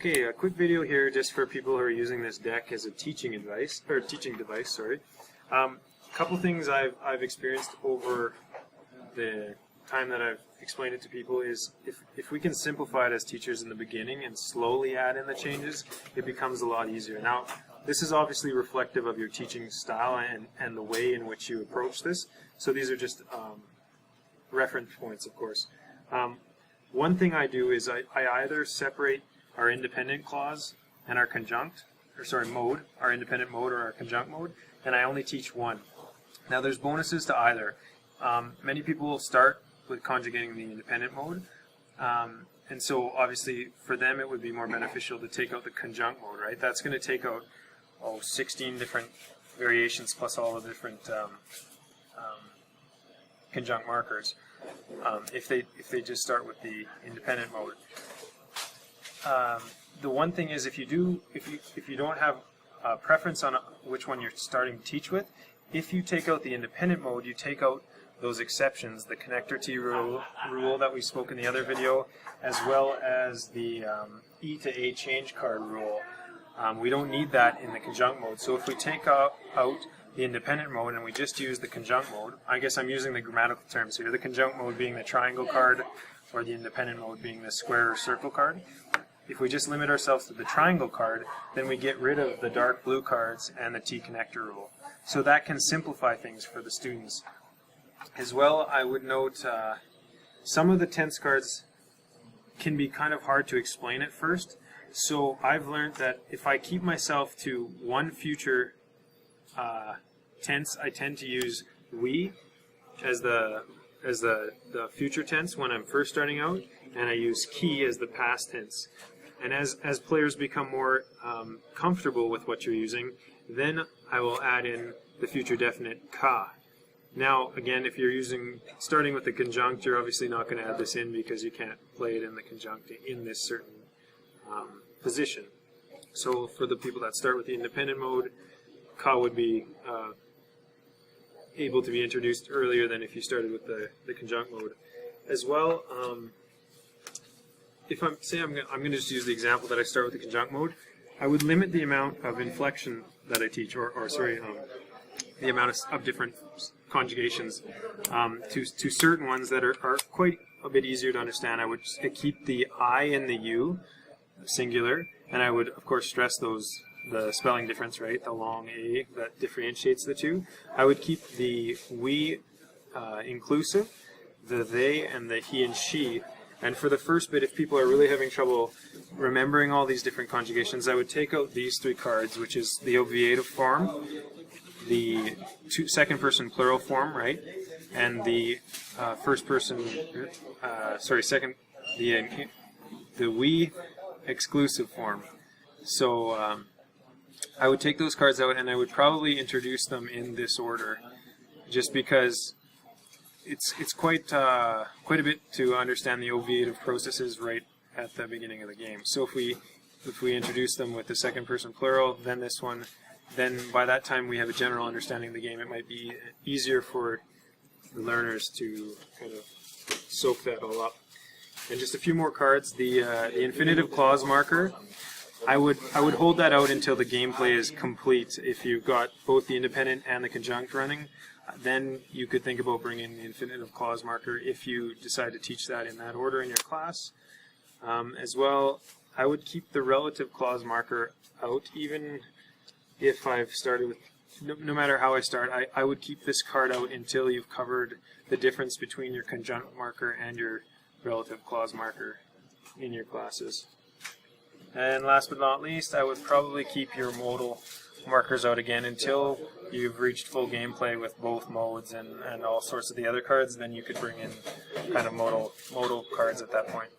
Okay, a quick video here just for people who are using this deck as a teaching device. Sorry. Couple things I've experienced over the time that I've explained it to people is if we can simplify it as teachers in the beginning and slowly add in the changes, it becomes a lot easier. Now, this is obviously reflective of your teaching style and the way in which you approach this. So these are just reference points, of course. One thing I do is I either separate our independent clause and our mode, our independent mode or our conjunct mode, and I only teach one. Now there's bonuses to either. Many people will start with conjugating the independent mode, and so obviously for them it would be more beneficial to take out the conjunct mode, right? That's going to take out 16 different variations plus all the different conjunct markers if they just start with the independent mode. The one thing is if you don't have a preference on which one you're starting to teach with, if you take out the independent mode, you take out those exceptions, the connector T rule that we spoke in the other video, as well as the E to A change card rule. We don't need that in the conjunct mode. So if we take out the independent mode and we just use the conjunct mode, I guess I'm using the grammatical terms here, the conjunct mode being the triangle card or the independent mode being the square or circle card. If we just limit ourselves to the triangle card, then we get rid of the dark blue cards and the T connector rule. So that can simplify things for the students. As well, I would note some of the tense cards can be kind of hard to explain at first. So I've learned that if I keep myself to one future tense, I tend to use we as the future tense when I'm first starting out, and I use ki as the past tense. And as players become more comfortable with what you're using, then I will add in the future definite ka. Now, again, if you're starting with the conjunct, you're obviously not going to add this in because you can't play it in the conjunct in this certain position. So for the people that start with the independent mode, ka would be able to be introduced earlier than if you started with the conjunct mode. As well, if I'm going to just use the example that I start with the conjunct mode, I would limit the amount of inflection that I teach, the amount of different conjugations to certain ones that are quite a bit easier to understand. I would keep the I and the U singular, and I would of course stress the spelling difference, right? The long A that differentiates the two. I would keep the we inclusive, the they, and the he and she. And for the first bit, if people are really having trouble remembering all these different conjugations, I would take out these three cards, which is the obviative form, the second person plural form, right, and the the we exclusive form. So I would take those cards out and I would probably introduce them in this order, just because it's quite a bit to understand the obviative processes right at the beginning of the game. So if we introduce them with the second person plural, then this one, then by that time we have a general understanding of the game. It might be easier for the learners to kind of soak that all up. And just a few more cards. The infinitive clause marker, I would hold that out until the gameplay is complete. If you've got both the independent and the conjunct running, then you could think about bringing the infinitive clause marker if you decide to teach that in that order in your class. As well, I would keep the relative clause marker out, even if I've started with, no matter how I start, I would keep this card out until you've covered the difference between your conjunct marker and your relative clause marker in your classes. And last but not least, I would probably keep your modal markers out again until you've reached full gameplay with both modes and all sorts of the other cards. Then you could bring in kind of modal cards at that point.